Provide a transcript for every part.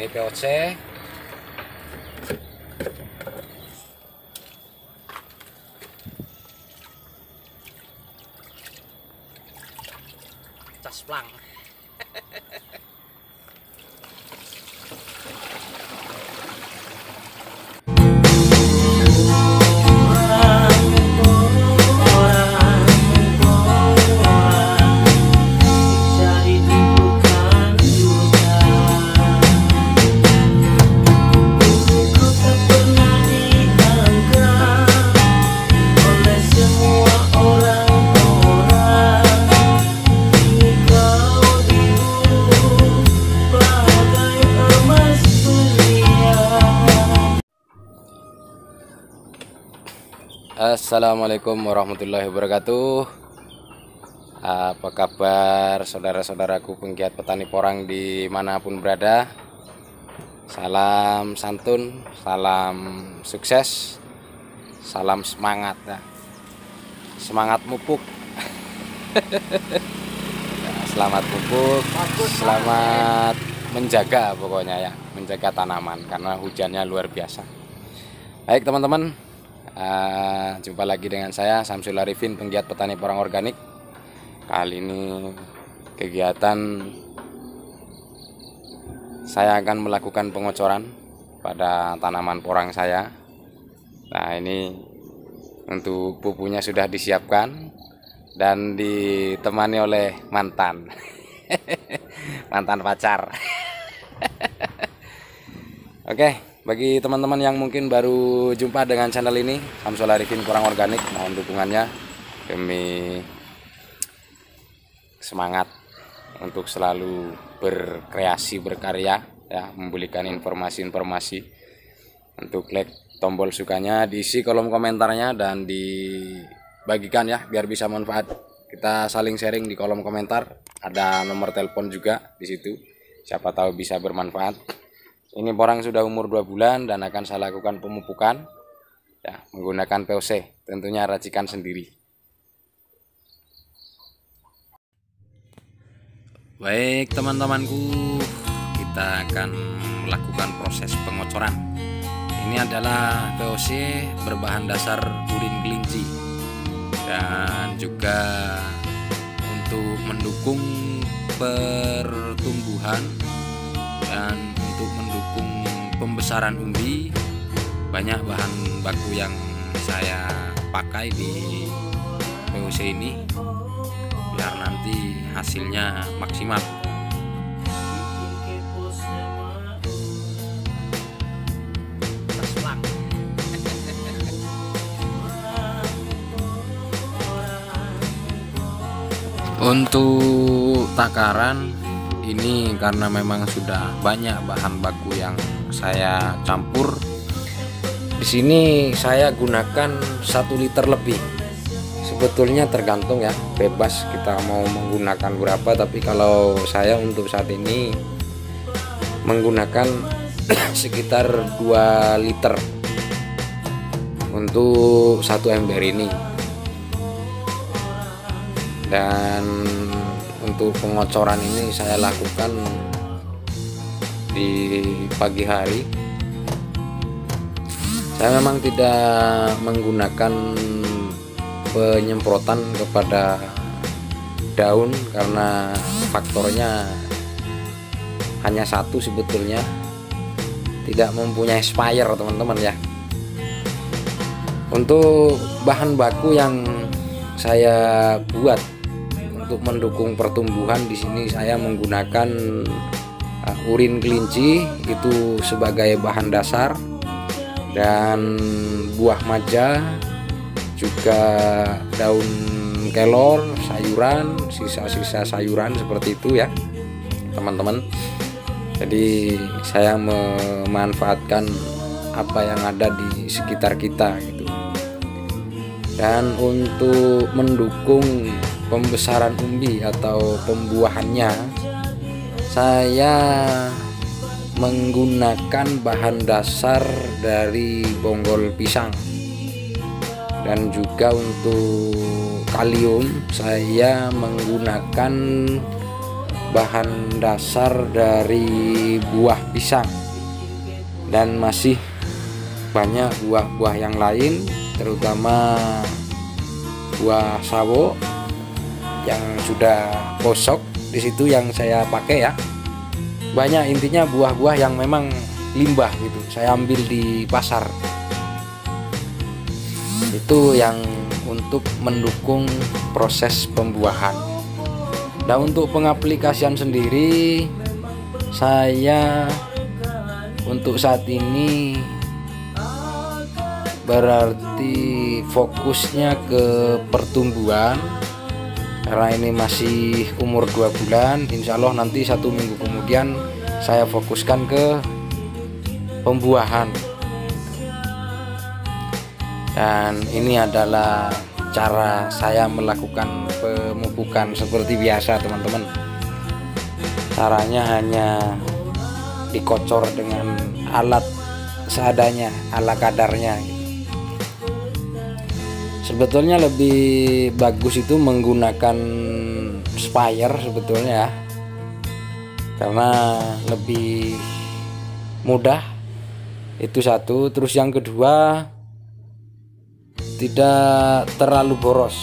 Oke, POC. Casplang. Assalamualaikum warahmatullahi wabarakatuh. Apa kabar saudara-saudaraku penggiat petani porang dimanapun berada? Salam santun, salam sukses, salam semangat ya. Semangat mupuk. Ya, selamat mupuk, selamat menjaga pokoknya ya, menjaga tanaman karena hujannya luar biasa. Baik teman-teman, jumpa lagi dengan saya Samsul Arifin, penggiat petani porang organik. Kali ini kegiatan saya akan melakukan pengocoran pada tanaman porang saya. Nah, ini untuk pupunya sudah disiapkan dan ditemani oleh mantan mantan pacar. Oke. Bagi teman-teman yang mungkin baru jumpa dengan channel ini, Samsul Arifin Porang Organik, mohon dukungannya demi semangat untuk selalu berkreasi, berkarya ya, memberikan informasi-informasi. Untuk klik tombol sukanya, diisi kolom komentarnya dan dibagikan ya biar bisa manfaat. Kita saling sharing di kolom komentar, ada nomor telepon juga di situ. Siapa tahu bisa bermanfaat. Ini porang sudah umur 2 bulan dan akan saya lakukan pemupukan ya, menggunakan POC, tentunya racikan sendiri. Baik teman-temanku, kita akan melakukan proses pengocoran. Ini adalah POC berbahan dasar urin kelinci dan juga untuk mendukung pertumbuhan dan untuk mendukung pembesaran umbi. Banyak bahan baku yang saya pakai di POC ini biar nanti hasilnya maksimal. Untuk takaran ini karena memang sudah banyak bahan baku yang saya campur. Di sini saya gunakan 1 liter lebih. Sebetulnya tergantung ya, bebas kita mau menggunakan berapa, tapi kalau saya untuk saat ini menggunakan sekitar 2 liter untuk 1 ember ini. Dan untuk pengocoran ini saya lakukan di pagi hari. Saya memang tidak menggunakan penyemprotan kepada daun karena faktornya hanya satu sebetulnya, tidak mempunyai spire teman-teman ya. Untuk bahan baku yang saya buat untuk mendukung pertumbuhan, di sini saya menggunakan urin kelinci itu sebagai bahan dasar, dan buah maja, juga daun kelor, sayuran, sisa-sisa sayuran seperti itu ya teman-teman. Jadi saya memanfaatkan apa yang ada di sekitar kita gitu. Dan untuk mendukung pembesaran umbi atau pembuahannya, saya menggunakan bahan dasar dari bonggol pisang. Dan juga untuk kalium saya menggunakan bahan dasar dari buah pisang, dan masih banyak buah-buah yang lain, terutama buah sawo yang sudah gosok. Di situ yang saya pakai ya, banyak intinya buah-buah yang memang limbah gitu, saya ambil di pasar. Itu yang untuk mendukung proses pembuahan. Nah, untuk pengaplikasian sendiri, saya untuk saat ini berarti fokusnya ke pertumbuhan, karena ini masih umur 2 bulan. Insya Allah nanti 1 minggu kemudian saya fokuskan ke pembuahan. Dan ini adalah cara saya melakukan pemupukan seperti biasa, teman-teman. Caranya hanya dikocor dengan alat seadanya, ala kadarnya gitu. Sebetulnya lebih bagus itu menggunakan sprayer sebetulnya ya, karena lebih mudah. Itu satu. Terus yang kedua, tidak terlalu boros,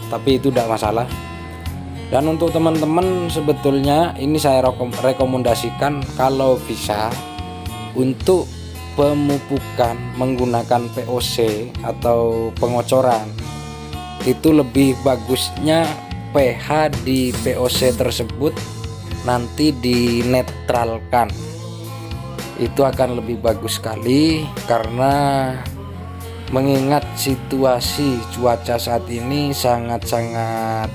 tapi itu tidak masalah. Dan untuk teman-teman, sebetulnya ini saya rekomendasikan kalau bisa untuk pemupukan menggunakan POC atau pengocoran, itu lebih bagusnya pH di POC tersebut nanti dinetralkan. Itu akan lebih bagus sekali, karena mengingat situasi cuaca saat ini sangat-sangat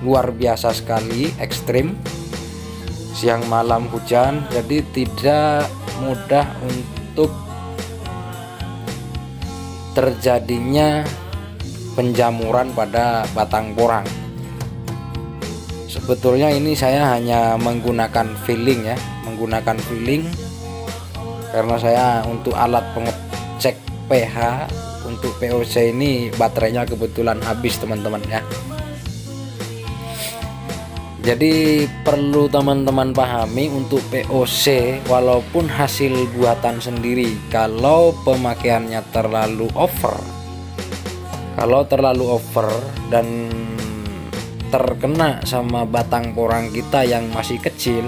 luar biasa sekali, ekstrim, siang malam hujan, jadi tidak mudah untuk terjadinya penjamuran pada batang porang. Sebetulnya ini saya hanya menggunakan filling ya, karena saya untuk alat pengecek pH untuk POC ini baterainya kebetulan habis, teman-teman ya. Jadi perlu teman-teman pahami, untuk POC walaupun hasil buatan sendiri, kalau pemakaiannya terlalu over, dan terkena sama batang porang kita yang masih kecil,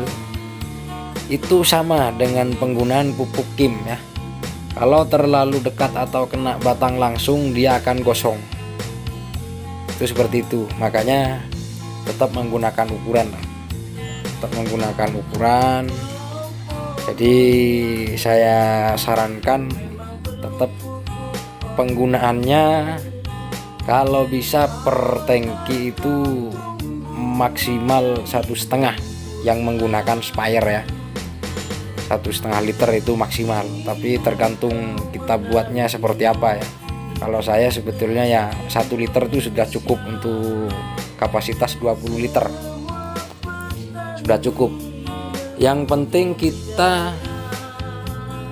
itu sama dengan penggunaan pupuk kim ya. Kalau terlalu dekat atau kena batang langsung, dia akan gosong. Itu seperti itu. Makanya tetap menggunakan ukuran. Jadi saya sarankan tetap penggunaannya kalau bisa per tangki itu maksimal 1,5 yang menggunakan sprayer ya. 1,5 liter itu maksimal, tapi tergantung kita buatnya seperti apa ya. Kalau saya sebetulnya ya 1 liter itu sudah cukup, untuk kapasitas 20 liter sudah cukup. Yang penting kita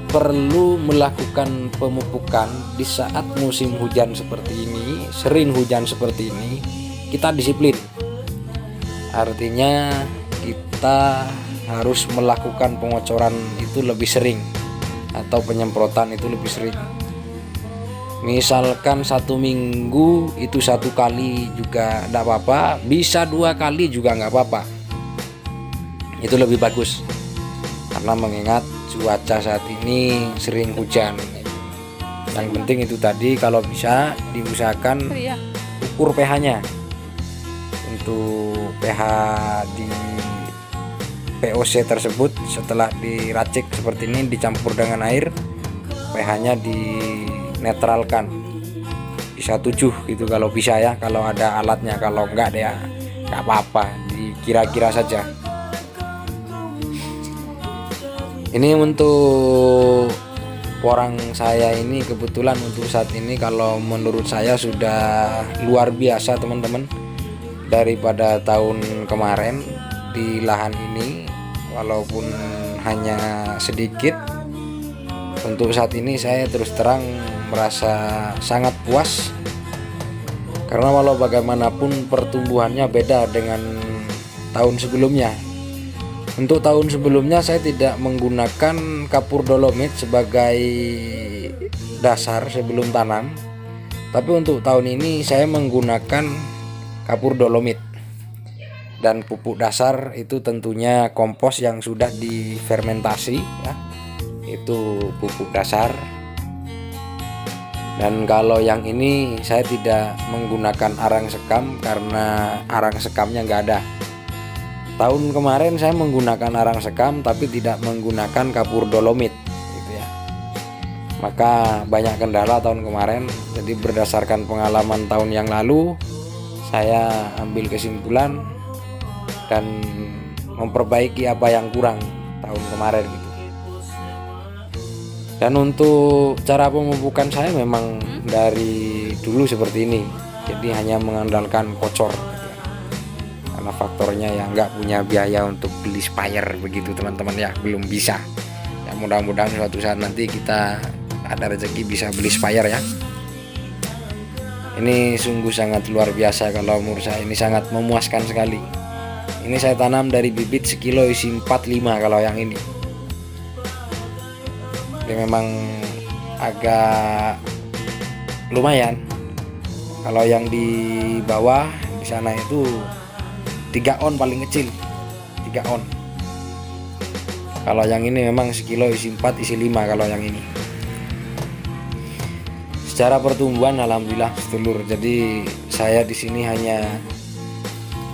perlu melakukan pemupukan di saat musim hujan seperti ini, sering hujan seperti ini, kita disiplin. Artinya kita harus melakukan pengocoran itu lebih sering, atau penyemprotan itu lebih sering. Misalkan 1 minggu itu 1 kali juga tidak apa-apa, bisa 2 kali juga nggak apa-apa. Itu lebih bagus, karena mengingat cuaca saat ini sering hujan. Yang penting itu tadi, kalau bisa diusahakan ukur pH-nya. Untuk pH di POC tersebut setelah diracik seperti ini, dicampur dengan air, pH-nya dinetralkan, bisa 7 gitu kalau bisa ya, kalau ada alatnya. Kalau enggak ya nggak apa-apa, dikira-kira saja. Ini untuk porang saya ini kebetulan untuk saat ini, kalau menurut saya sudah luar biasa, teman-teman, daripada tahun kemarin. Di lahan ini walaupun hanya sedikit, untuk saat ini saya terus terang merasa sangat puas, karena walau bagaimanapun pertumbuhannya beda dengan tahun sebelumnya. Untuk tahun sebelumnya saya tidak menggunakan kapur dolomit sebagai dasar sebelum tanam, tapi untuk tahun ini saya menggunakan kapur dolomit. Dan pupuk dasar itu tentunya kompos yang sudah difermentasi ya, itu pupuk dasar. Dan kalau yang ini saya tidak menggunakan arang sekam karena arang sekamnya nggak ada. Tahun kemarin saya menggunakan arang sekam tapi tidak menggunakan kapur dolomit gitu ya. Maka banyak kendala tahun kemarin. Jadi berdasarkan pengalaman tahun yang lalu, saya ambil kesimpulan dan memperbaiki apa yang kurang tahun kemarin gitu. Dan untuk cara pemupukan saya memang dari dulu seperti ini. Jadi hanya mengandalkan kocor. Karena faktornya ya nggak punya biaya untuk beli sprayer begitu teman-teman ya, belum bisa ya. Mudah-mudahan suatu saat nanti kita ada rezeki bisa beli sprayer ya. Ini sungguh sangat luar biasa. Kalau menurut saya ini sangat memuaskan sekali. Ini saya tanam dari bibit sekilo isi 45 kalau yang ini. Ini memang agak lumayan. Kalau yang di bawah di sana itu 3 on paling kecil, 3 on. Kalau yang ini memang sekilo isi 4 isi 5 kalau yang ini. Secara pertumbuhan alhamdulillah sedulur. Jadi saya di sini hanya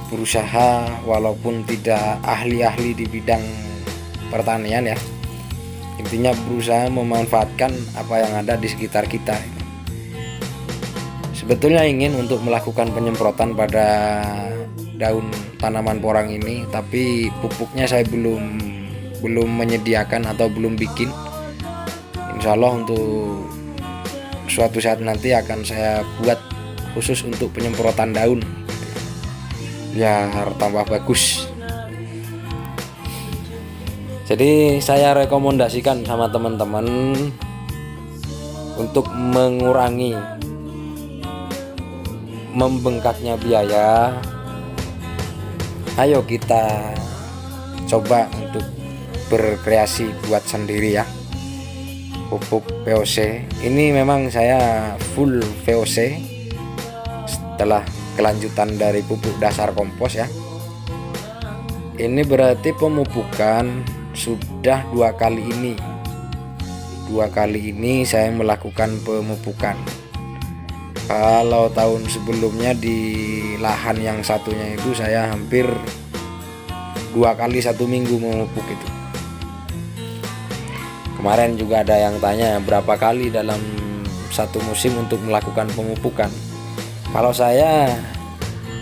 berusaha walaupun tidak ahli-ahli di bidang pertanian ya. Intinya berusaha memanfaatkan apa yang ada di sekitar kita. Sebetulnya ingin untuk melakukan penyemprotan pada daun tanaman porang ini, tapi pupuknya saya belum menyediakan atau belum bikin. Insya Allah untuk suatu saat nanti akan saya buat khusus untuk penyemprotan daun biar tambah bagus. Jadi saya rekomendasikan sama teman-teman untuk mengurangi membengkaknya biaya. Ayo kita coba untuk berkreasi buat sendiri ya. Pupuk VOC ini memang saya full VOC setelah kelanjutan dari pupuk dasar kompos ya. Ini berarti pemupukan sudah 2 kali ini. 2 kali ini saya melakukan pemupukan. Kalau tahun sebelumnya di lahan yang satunya itu saya hampir 2 kali 1 minggu memupuk itu. Kemarin juga ada yang tanya berapa kali dalam satu musim untuk melakukan pemupukan. Kalau saya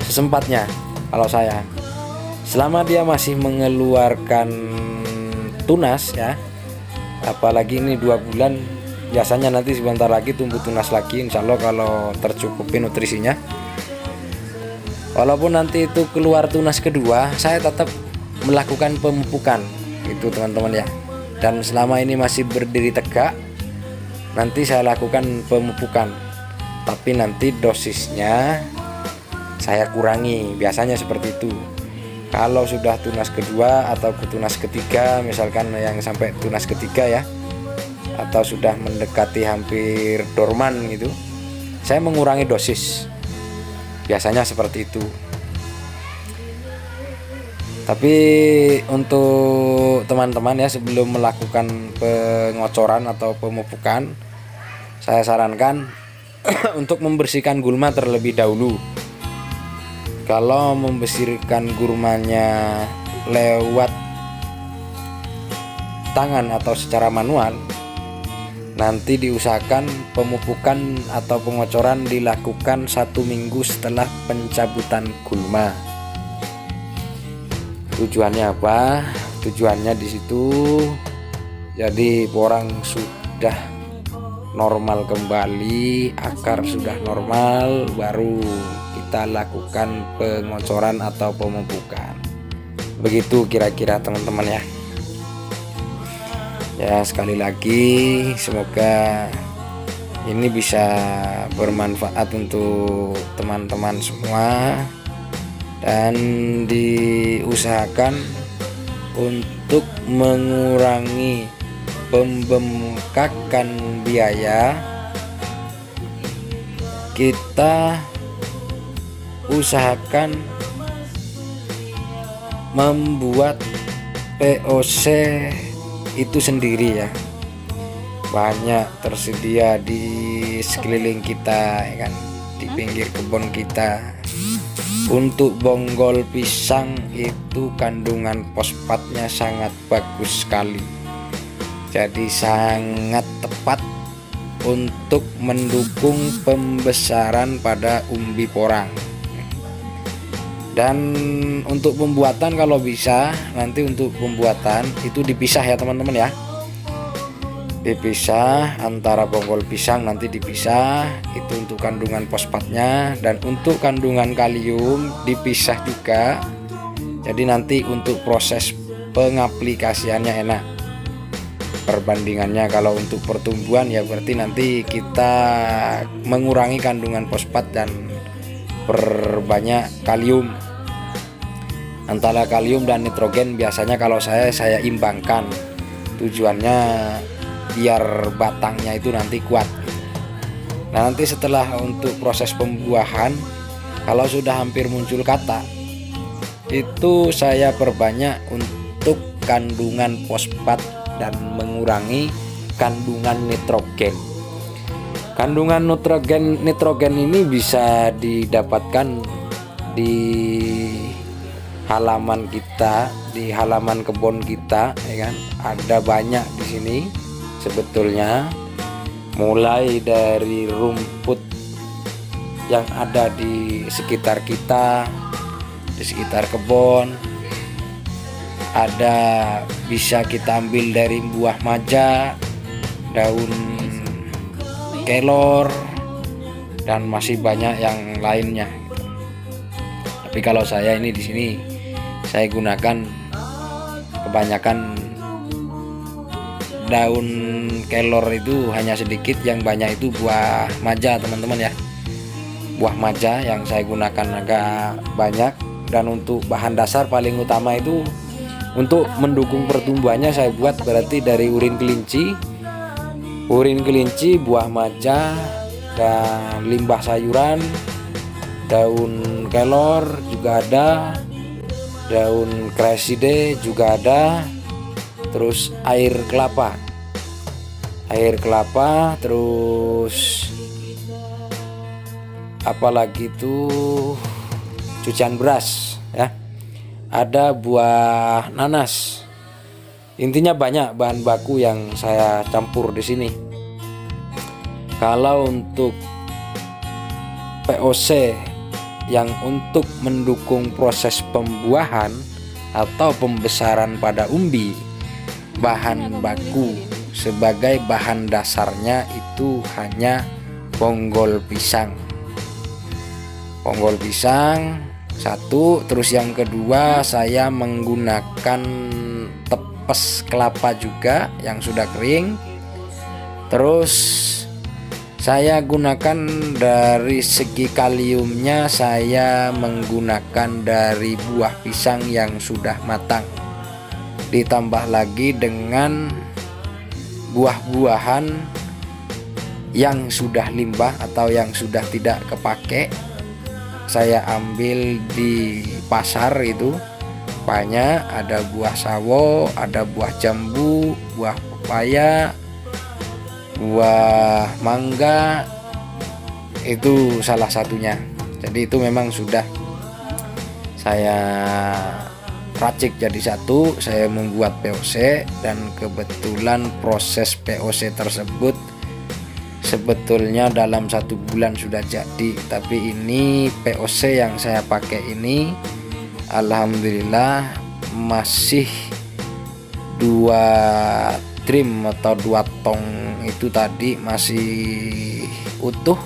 sesempatnya, kalau saya selama dia masih mengeluarkan tunas ya, apalagi ini 2 bulan, biasanya nanti sebentar lagi tumbuh tunas lagi, insya Allah kalau tercukupi nutrisinya. Walaupun nanti itu keluar tunas kedua, saya tetap melakukan pemupukan itu teman-teman ya. Dan selama ini masih berdiri tegak, nanti saya lakukan pemupukan, tapi nanti dosisnya saya kurangi, biasanya seperti itu. Kalau sudah tunas kedua atau ke tunas ketiga, misalkan yang sampai tunas ketiga ya, atau sudah mendekati hampir dorman gitu, saya mengurangi dosis, biasanya seperti itu. Tapi untuk teman-teman ya, sebelum melakukan pengocoran atau pemupukan, saya sarankan untuk membersihkan gulma terlebih dahulu. Kalau membersihkan gulmanya lewat tangan atau secara manual, nanti diusahakan pemupukan atau pengocoran dilakukan 1 minggu setelah pencabutan gulma. Tujuannya apa? Tujuannya di situ jadi porang sudah normal kembali, akar sudah normal, baru kita lakukan pengocoran atau pemupukan. Begitu kira-kira teman-teman ya. Ya, sekali lagi semoga ini bisa bermanfaat untuk teman-teman semua, dan diusahakan untuk mengurangi pembengkakan biaya, kita usahakan membuat POC itu sendiri ya. Banyak tersedia di sekeliling kita ya kan, di pinggir kebun kita. Untuk bonggol pisang itu kandungan fosfatnya sangat bagus sekali, jadi sangat tepat untuk mendukung pembesaran pada umbi porang. Dan untuk pembuatan, kalau bisa nanti untuk pembuatan itu dipisah ya teman-teman ya, dipisah antara bonggol pisang, nanti dipisah itu untuk kandungan fosfatnya, dan untuk kandungan kalium dipisah juga. Jadi nanti untuk proses pengaplikasiannya enak. Perbandingannya kalau untuk pertumbuhan ya berarti nanti kita mengurangi kandungan fosfat dan perbanyak kalium. Antara kalium dan nitrogen biasanya kalau saya imbangkan, tujuannya biar batangnya itu nanti kuat. Nah, nanti setelah untuk proses pembuahan, kalau sudah hampir muncul kata, itu saya perbanyak untuk kandungan fosfat dan mengurangi kandungan nitrogen. Kandungan nitrogen ini bisa didapatkan di halaman kita, di halaman kebun kita ya kan. Ada banyak di sini sebetulnya, mulai dari rumput yang ada di sekitar kita, di sekitar kebun, ada bisa kita ambil dari buah maja, daun kelor, dan masih banyak yang lainnya. Tapi kalau saya ini di sini saya gunakan kebanyakan daun kelor, itu hanya sedikit, yang banyak itu buah maja teman-teman ya, buah maja yang saya gunakan agak banyak. Dan untuk bahan dasar paling utama itu untuk mendukung pertumbuhannya saya buat berarti dari urin kelinci, buah maja, dan limbah sayuran, daun kelor juga ada, daun creside juga ada, terus air kelapa, terus apalagi tuh cucian beras ya, ada buah nanas. Intinya banyak bahan baku yang saya campur di sini. Kalau untuk POC yang untuk mendukung proses pembuahan atau pembesaran pada umbi, bahan baku sebagai bahan dasarnya itu hanya bonggol pisang satu. Terus yang kedua, saya menggunakan tepes kelapa juga yang sudah kering. Terus saya gunakan dari segi kaliumnya, saya menggunakan dari buah pisang yang sudah matang, ditambah lagi dengan buah-buahan yang sudah limbah atau yang sudah tidak kepake. Saya ambil di pasar itu banyak, ada buah sawo, ada buah jambu, buah pepaya, buah mangga, itu salah satunya. Jadi itu memang sudah saya racik jadi satu, saya membuat POC. Dan kebetulan proses POC tersebut sebetulnya dalam 1 bulan sudah jadi. Tapi ini POC yang saya pakai ini alhamdulillah masih 2 trim atau 2 tong itu tadi masih utuh.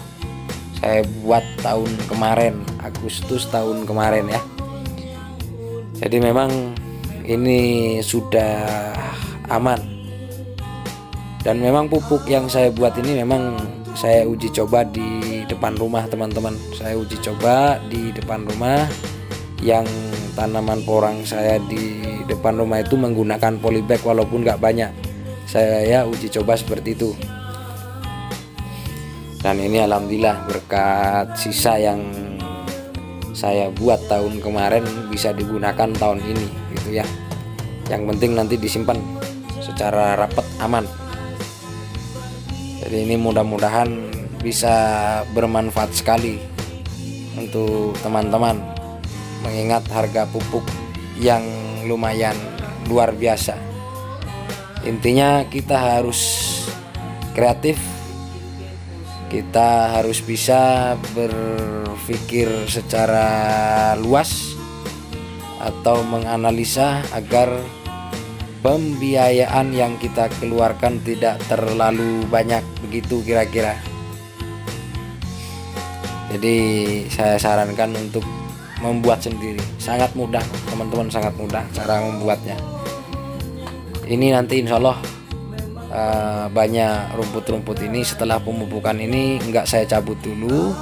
Saya buat tahun kemarin, Agustus tahun kemarin ya. Jadi memang ini sudah aman. Dan memang pupuk yang saya buat ini memang saya uji coba di depan rumah teman-teman. Saya uji coba di depan rumah yang tanaman porang saya di depan rumah itu menggunakan polybag walaupun nggak banyak. Saya uji coba seperti itu. Dan ini alhamdulillah berkat sisa yang saya buat tahun kemarin bisa digunakan tahun ini gitu ya. Yang penting nanti disimpan secara rapat, aman. Jadi ini mudah-mudahan bisa bermanfaat sekali untuk teman-teman, mengingat harga pupuk yang lumayan luar biasa. Intinya kita harus kreatif, kita harus bisa berpikir secara luas atau menganalisa agar pembiayaan yang kita keluarkan tidak terlalu banyak, begitu kira-kira. Jadi saya sarankan untuk membuat sendiri, sangat mudah teman-teman, sangat mudah cara membuatnya. Ini nanti insya Allah banyak rumput-rumput ini setelah pemupukan ini enggak saya cabut dulu.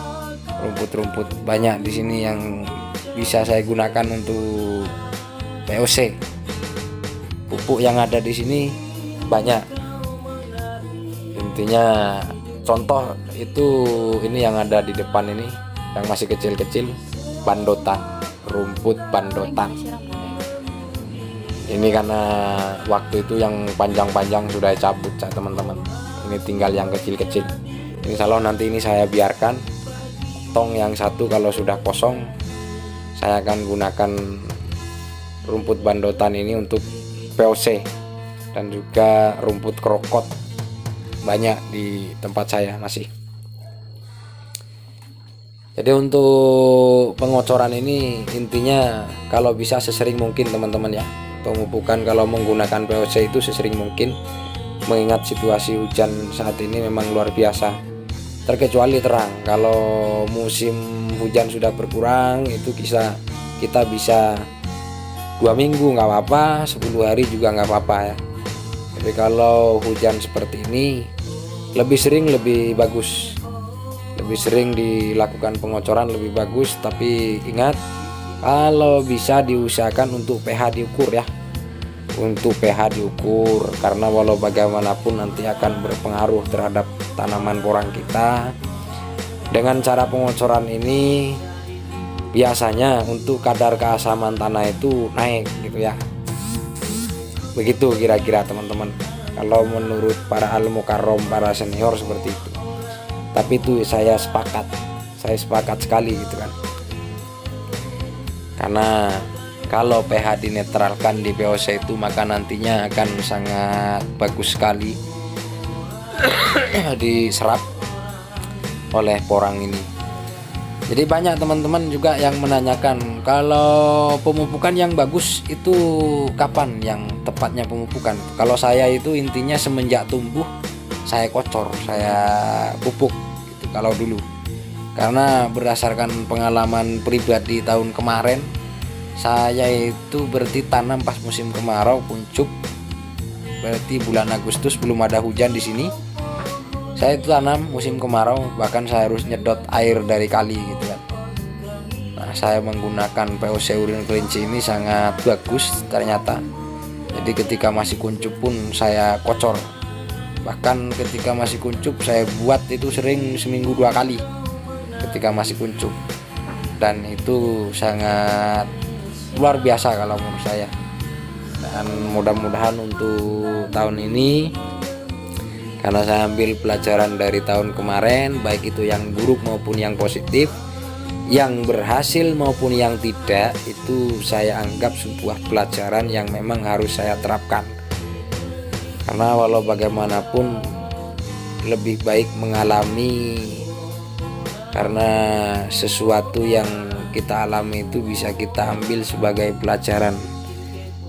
Rumput-rumput banyak di sini yang bisa saya gunakan untuk POC. Pupuk yang ada di sini banyak. Intinya contoh itu ini yang ada di depan ini yang masih kecil-kecil, bandotan, rumput bandotan. Ini karena waktu itu yang panjang-panjang sudah cabut teman-teman. Ini tinggal yang kecil-kecil. Insya Allah nanti ini saya biarkan. Tong yang satu kalau sudah kosong saya akan gunakan rumput bandotan ini untuk POC dan juga rumput krokot banyak di tempat saya masih. Jadi untuk pengocoran ini intinya kalau bisa sesering mungkin teman-teman ya. Pemupukan kalau menggunakan POC itu sesering mungkin, mengingat situasi hujan saat ini memang luar biasa. Terkecuali terang, kalau musim hujan sudah berkurang itu kita bisa 2 minggu nggak apa-apa, 10 hari juga nggak apa-apa ya. Tapi kalau hujan seperti ini lebih sering lebih bagus, lebih sering dilakukan pengocoran lebih bagus. Tapi ingat, kalau bisa diusahakan untuk pH diukur ya, untuk pH diukur, karena walau bagaimanapun nanti akan berpengaruh terhadap tanaman porang kita. Dengan cara pengocoran ini biasanya untuk kadar keasaman tanah itu naik gitu ya. Begitu kira-kira teman-teman, kalau menurut para al-mukarrom, para senior seperti itu. Tapi itu saya sepakat sekali gitu kan. Karena kalau pH dinetralkan di POC itu maka nantinya akan sangat bagus sekali diserap oleh porang ini. Jadi banyak teman-teman juga yang menanyakan kalau pemupukan yang bagus itu kapan yang tepatnya pemupukan. Kalau saya itu intinya semenjak tumbuh saya kocor, saya pupuk gitu kalau dulu. Karena berdasarkan pengalaman pribadi tahun kemarin, saya itu berarti tanam pas musim kemarau kuncup. Berarti bulan Agustus belum ada hujan di sini. Saya itu tanam musim kemarau, bahkan saya harus nyedot air dari kali gitu kan. Nah, saya menggunakan POC urin kelinci ini sangat bagus ternyata. Jadi ketika masih kuncup pun saya kocor. Bahkan ketika masih kuncup saya buat itu sering seminggu 2 kali ketika masih kuncup. Dan itu sangat luar biasa kalau menurut saya. Dan mudah-mudahan untuk tahun ini, karena saya ambil pelajaran dari tahun kemarin, baik itu yang buruk maupun yang positif, yang berhasil maupun yang tidak, itu saya anggap sebuah pelajaran yang memang harus saya terapkan. Karena walau bagaimanapun lebih baik mengalami, karena sesuatu yang kita alami itu bisa kita ambil sebagai pelajaran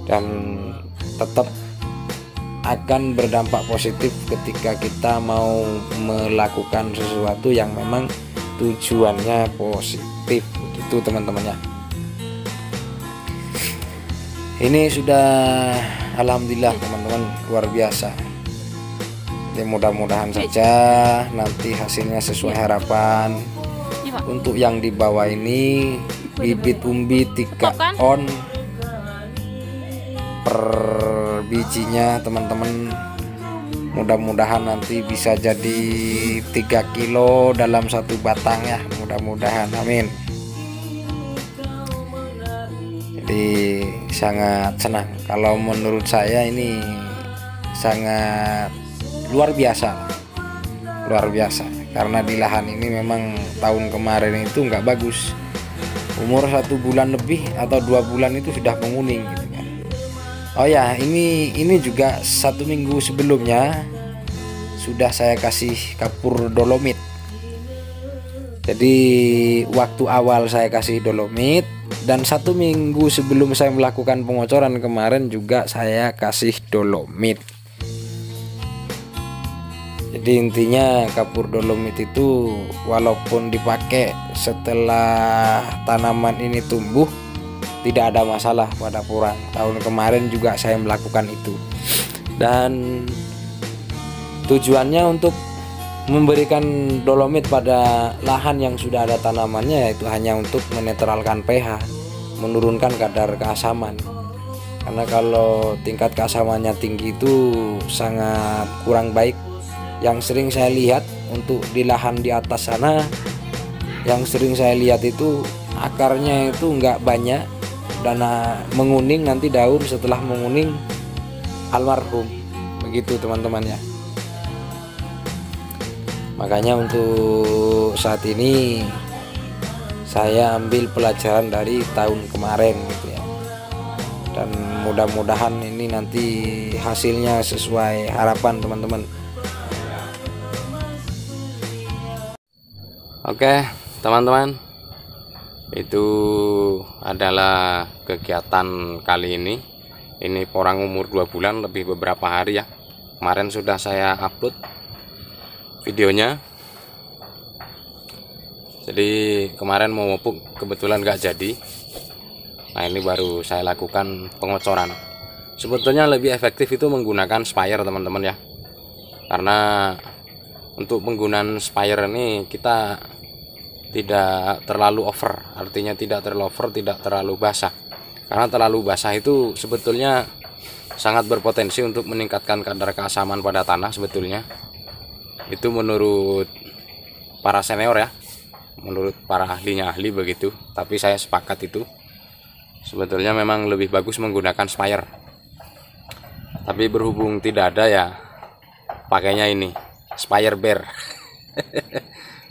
dan tetap akan berdampak positif ketika kita mau melakukan sesuatu yang memang tujuannya positif gitu teman-temannya. Ini sudah alhamdulillah teman-teman luar biasa. Jadi mudah-mudahan saja nanti hasilnya sesuai harapan. Untuk yang di bawah ini bibit umbi 3 on per bijinya teman-teman. Mudah-mudahan nanti bisa jadi 3 kilo dalam satu batang ya, mudah-mudahan, amin. Jadi sangat senang, kalau menurut saya ini sangat luar biasa karena di lahan ini memang tahun kemarin itu nggak bagus, umur 1 bulan lebih atau 2 bulan itu sudah menguning gitu kan. Oh ya, ini juga 1 minggu sebelumnya sudah saya kasih kapur dolomit. Jadi waktu awal saya kasih dolomit, dan 1 minggu sebelum saya melakukan pengocoran kemarin juga saya kasih dolomit. Jadi intinya kapur dolomit itu walaupun dipakai setelah tanaman ini tumbuh tidak ada masalah pada porang. Tahun kemarin juga saya melakukan itu, dan tujuannya untuk memberikan dolomit pada lahan yang sudah ada tanamannya, yaitu hanya untuk menetralkan pH, menurunkan kadar keasaman. Karena kalau tingkat keasamannya tinggi itu sangat kurang baik. Yang sering saya lihat untuk di lahan di atas sana, yang sering saya lihat itu akarnya itu enggak banyak dan menguning, nanti daun setelah menguning almarhum, begitu teman-teman ya. Makanya untuk saat ini saya ambil pelajaran dari tahun kemarin gitu ya, dan mudah-mudahan ini nanti hasilnya sesuai harapan teman-teman. Oke teman-teman, itu adalah kegiatan kali ini. Ini porang umur 2 bulan lebih beberapa hari ya. Kemarin sudah saya upload videonya. Jadi kemarin mau mupuk kebetulan nggak jadi. Nah ini baru saya lakukan pengocoran. Sebetulnya lebih efektif itu menggunakan sprayer teman-teman ya, karena untuk penggunaan sprayer ini kita tidak terlalu over, artinya tidak terlalu over, tidak terlalu basah. Karena terlalu basah itu sebetulnya sangat berpotensi untuk meningkatkan kadar keasaman pada tanah sebetulnya. Itu menurut para senior ya, menurut para ahli begitu. Tapi saya sepakat itu, sebetulnya memang lebih bagus menggunakan sprayer. Tapi berhubung tidak ada ya, pakainya ini sprayer bear.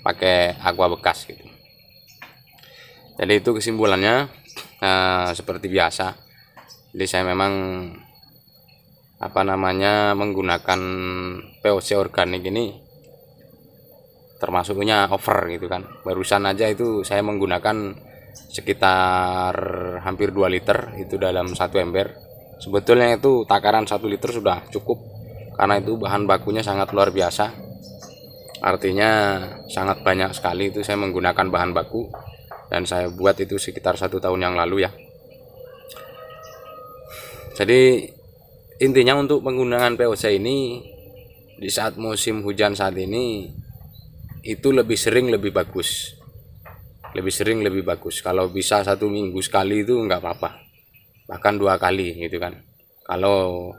Pakai aqua bekas gitu. Jadi itu kesimpulannya, seperti biasa. Jadi saya memang menggunakan POC organik ini termasuknya over gitu kan. Barusan aja itu saya menggunakan sekitar hampir 2 liter itu dalam 1 ember. Sebetulnya itu takaran 1 liter sudah cukup, karena itu bahan bakunya sangat luar biasa. Artinya sangat banyak sekali itu saya menggunakan bahan baku, dan saya buat itu sekitar 1 tahun yang lalu ya. Jadi intinya untuk penggunaan POC ini di saat musim hujan saat ini itu lebih sering lebih bagus. Lebih sering lebih bagus. Kalau bisa 1 minggu sekali itu nggak apa-apa, bahkan 2 kali gitu kan. Kalau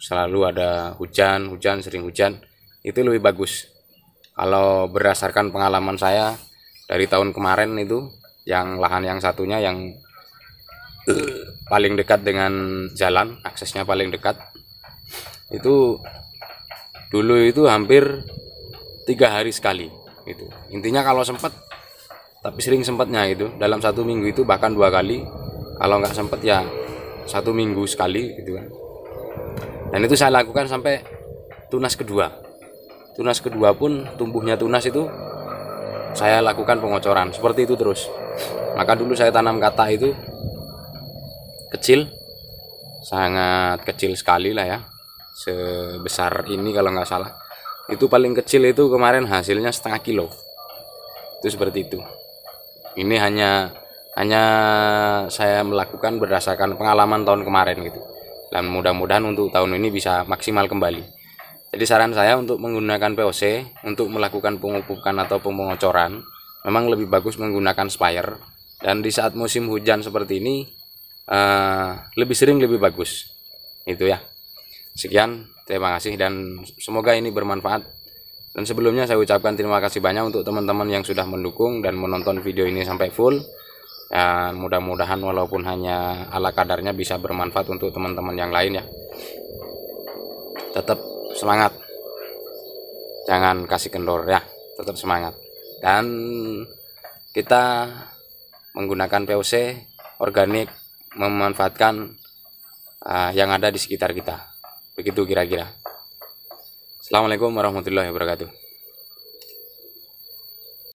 selalu ada hujan sering hujan, itu lebih bagus. Kalau berdasarkan pengalaman saya dari tahun kemarin itu, yang lahan yang satunya yang paling dekat dengan jalan, aksesnya paling dekat, itu dulu itu hampir 3 hari sekali gitu. Intinya kalau sempat, tapi sering sempatnya itu dalam 1 minggu itu bahkan 2 kali. Kalau nggak sempat ya 1 minggu sekali gitu kan. Dan itu saya lakukan sampai tunas kedua. Tunas kedua pun tumbuhnya tunas itu saya lakukan pengocoran seperti itu terus. Maka dulu saya tanam kata itu kecil, sangat kecil sekali lah ya, sebesar ini kalau nggak salah. Itu paling kecil itu kemarin hasilnya 0,5 kilo. Itu seperti itu. Ini hanya saya melakukan berdasarkan pengalaman tahun kemarin gitu, dan mudah-mudahan untuk tahun ini bisa maksimal kembali. Jadi saran saya untuk menggunakan POC untuk melakukan pemupukan atau pengocoran memang lebih bagus menggunakan sprayer, Dan di saat musim hujan seperti ini lebih sering lebih bagus. Itu ya. Sekian, terima kasih dan semoga ini bermanfaat. Dan sebelumnya saya ucapkan terima kasih banyak untuk teman-teman yang sudah mendukung dan menonton video ini sampai full. Dan mudah-mudahan walaupun hanya ala kadarnya bisa bermanfaat untuk teman-teman yang lain ya. Tetap semangat, jangan kasih kendor ya, tetap semangat. Dan kita menggunakan POC organik, memanfaatkan yang ada di sekitar kita. Begitu kira-kira. Assalamualaikum warahmatullahi wabarakatuh.